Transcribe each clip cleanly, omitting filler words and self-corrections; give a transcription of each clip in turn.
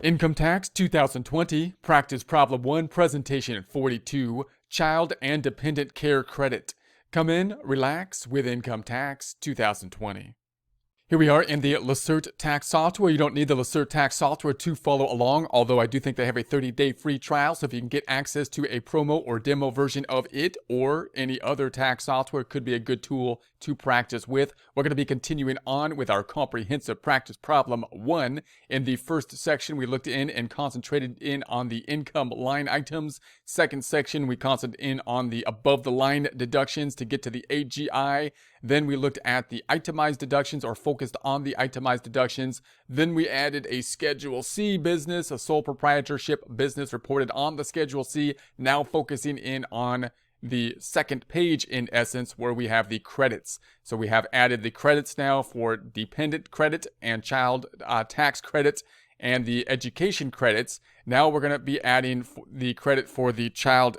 Income Tax 2020, Practice Problem 1, Presentation 42, Child and Dependent Care Credit. Come in, relax with Income Tax 2020. Here we are in the Lacerte tax software. You don't need the Lacerte tax software to follow along, although I do think they have a 30-day free trial. So if you can get access to a promo or demo version of it or any other tax software, it could be a good tool to practice with. We're going to be continuing on with our comprehensive practice problem 1. In the first section, we looked in and concentrated in on the income line items. Second section, we concentrated in on the above the line deductions to get to the AGI. Then we looked at the itemized deductions, or focused on the itemized deductions. Then we added a Schedule C business, a sole proprietorship business reported on the Schedule C, now focusing in on the second page in essence, where we have the credits. So we have added the credits now for dependent credit and child tax credit and the education credits. Now we're going to be adding the credit for the child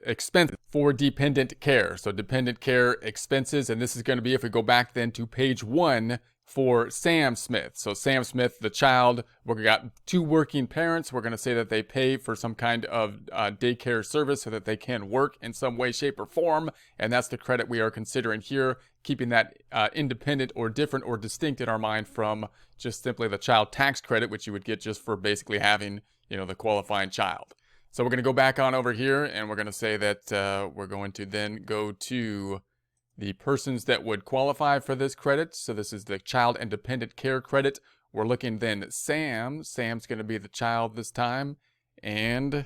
expense for dependent care. So dependent care expenses, and this is going to be, if we go back then to page 1, for Sam Smith. So Sam Smith, the child, we've got 2 working parents. We're going to say that they pay for some kind of daycare service so that they can work in some way, shape, or form. And that's the credit we are considering here, keeping that independent or different or distinct in our mind from just simply the child tax credit, which you would get just for basically having, the qualifying child. So we're going to go back on over here, and we're going to say that we're going to then go to the persons that would qualify for this credit. So this is the child and dependent care credit. We're looking then at Sam. Sam's going to be the child this time. And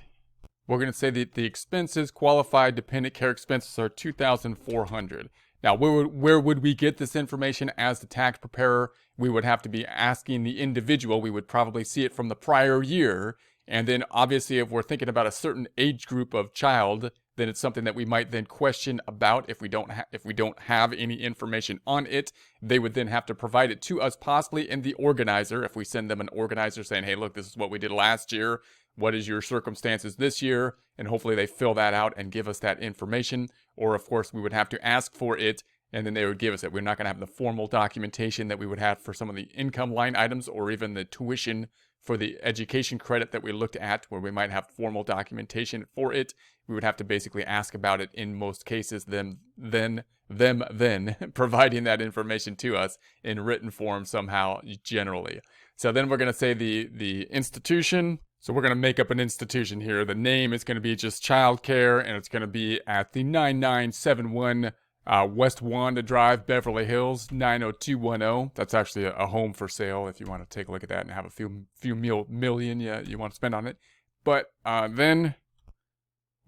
we're going to say that the expenses, qualified dependent care expenses, are $2,400. Now, where would we get this information as the tax preparer? We would have to be asking the individual. We would probably see it from the prior year. And then obviously, if we're thinking about a certain age group of child, then it's something that we might then question about. If we don't have any information on it, they would then have to provide it to us, possibly in the organizer. If we send them an organizer saying, hey, look, this is what we did last year. What is your circumstances this year? And hopefully they fill that out and give us that information. Or of course, we would have to ask for it, and then they would give us it. We're not going to have the formal documentation that we would have for some of the income line items, or even the tuition for the education credit that we looked at, where we might have formal documentation for it. We would have to basically ask about it in most cases, them providing that information to us in written form somehow, generally. So then we're going to say the institution. So we're going to make up an institution here. The name is going to be just childcare, and it's going to be at the 9971 West Wanda Drive, Beverly Hills, 90210. That's actually a home for sale if you want to take a look at that and have a few million you want to spend on it. But then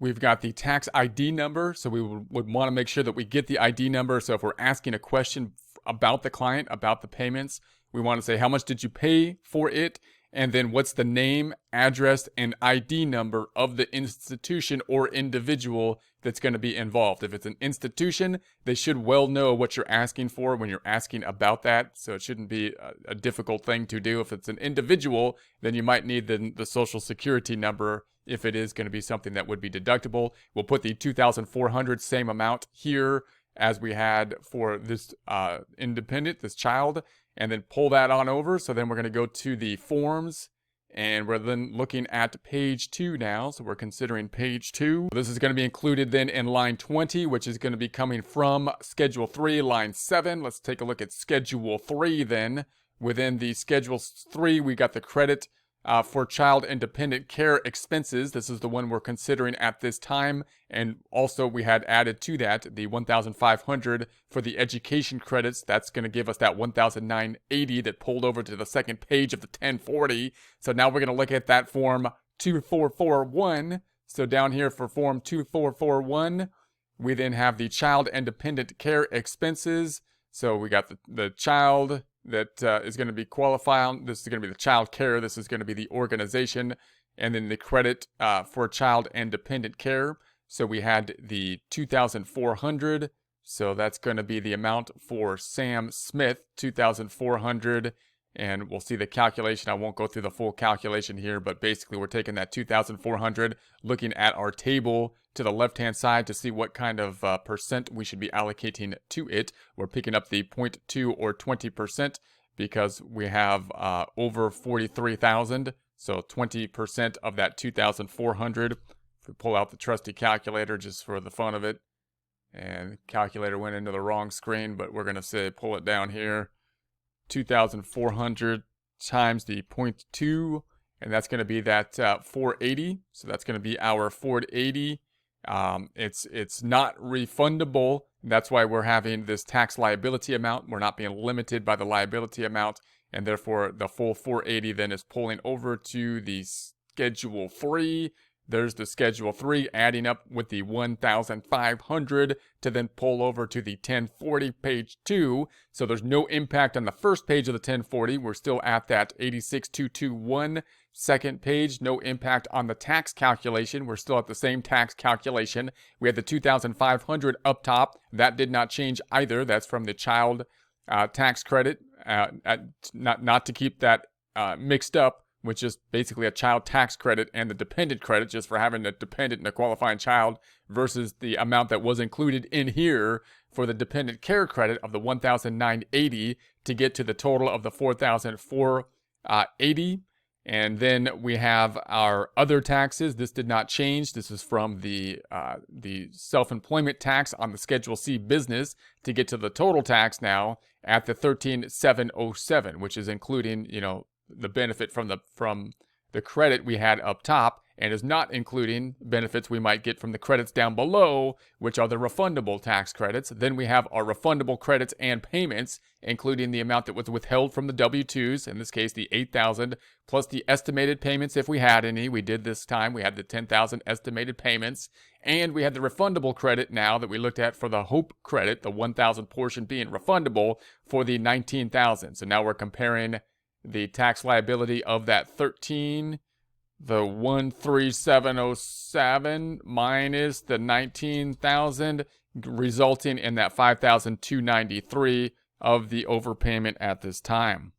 we've got the tax ID number. So we would want to make sure that we get the ID number. So if we're asking a question about the client, about the payments, we want to say, how much did you pay for it? And then what's the name, address, and ID number of the institution or individual that's going to be involved. If it's an institution, they should well know what you're asking for when you're asking about that. So it shouldn't be a difficult thing to do. If it's an individual, then you might need the social security number if it is going to be something that would be deductible. We'll put the $2,400, same amount here as we had for this independent, this child, and then pull that on over. So then we're going to go to the forms, and we're then looking at page 2 now. So we're considering page 2. This is going to be included then in line 20, which is going to be coming from Schedule 3, line 7. Let's take a look at Schedule 3 then. Within the Schedule 3, we got the credit for child and dependent care expenses. This is the one we're considering at this time. And also we had added to that the $1,500 for the education credits. That's going to give us that $1,980 that pulled over to the second page of the 1040. So now we're going to look at that form 2441. So down here for form 2441, we then have the child and dependent care expenses. So we got the child that is going to be qualifying. This is going to be the child care. This is going to be the organization. And then the credit for child and dependent care. So we had the $2,400. So that's going to be the amount for Sam Smith, $2,400. And we'll see the calculation. I won't go through the full calculation here, but basically we're taking that $2,400, looking at our table to the left-hand side to see what kind of percent we should be allocating to it. We're picking up the 0.2 or 20% because we have over 43,000. So 20% of that 2,400. If we pull out the trusty calculator just for the fun of it, and the calculator went into the wrong screen, but we're going to say pull it down here. 2,400 times the 0.2, and that's going to be that 480. So that's going to be our 480. It's not refundable. That's why we're having this tax liability amount. We're not being limited by the liability amount, and therefore the full 480 then is pulling over to the Schedule 3. There's the Schedule 3 adding up with the 1,500 to then pull over to the 1040 page 2. So there's no impact on the first page of the 1040. We're still at that 86,221 second page. No impact on the tax calculation. We're still at the same tax calculation. We had the 2,500 up top. That did not change either. That's from the child tax credit. Not to keep that mixed up, which is basically a child tax credit and the dependent credit just for having a dependent and a qualifying child, versus the amount that was included in here for the dependent care credit of the 1,980 to get to the total of the 4,480. And then we have our other taxes. This did not change. This is from the self-employment tax on the Schedule C business to get to the total tax now at the 13,707, which is including, the benefit from the credit we had up top, and is not including benefits we might get from the credits down below, which are the refundable tax credits. Then we have our refundable credits and payments, including the amount that was withheld from the W-2s, in this case the 8,000, plus the estimated payments if we had any. We did this time. We had the 10,000 estimated payments, and we had the refundable credit now that we looked at for the HOPE credit, the 1,000 portion being refundable for the 19,000. So now we're comparing the tax liability of that 13, the 13707 minus the 19,000, resulting in that 5,293 of the overpayment at this time.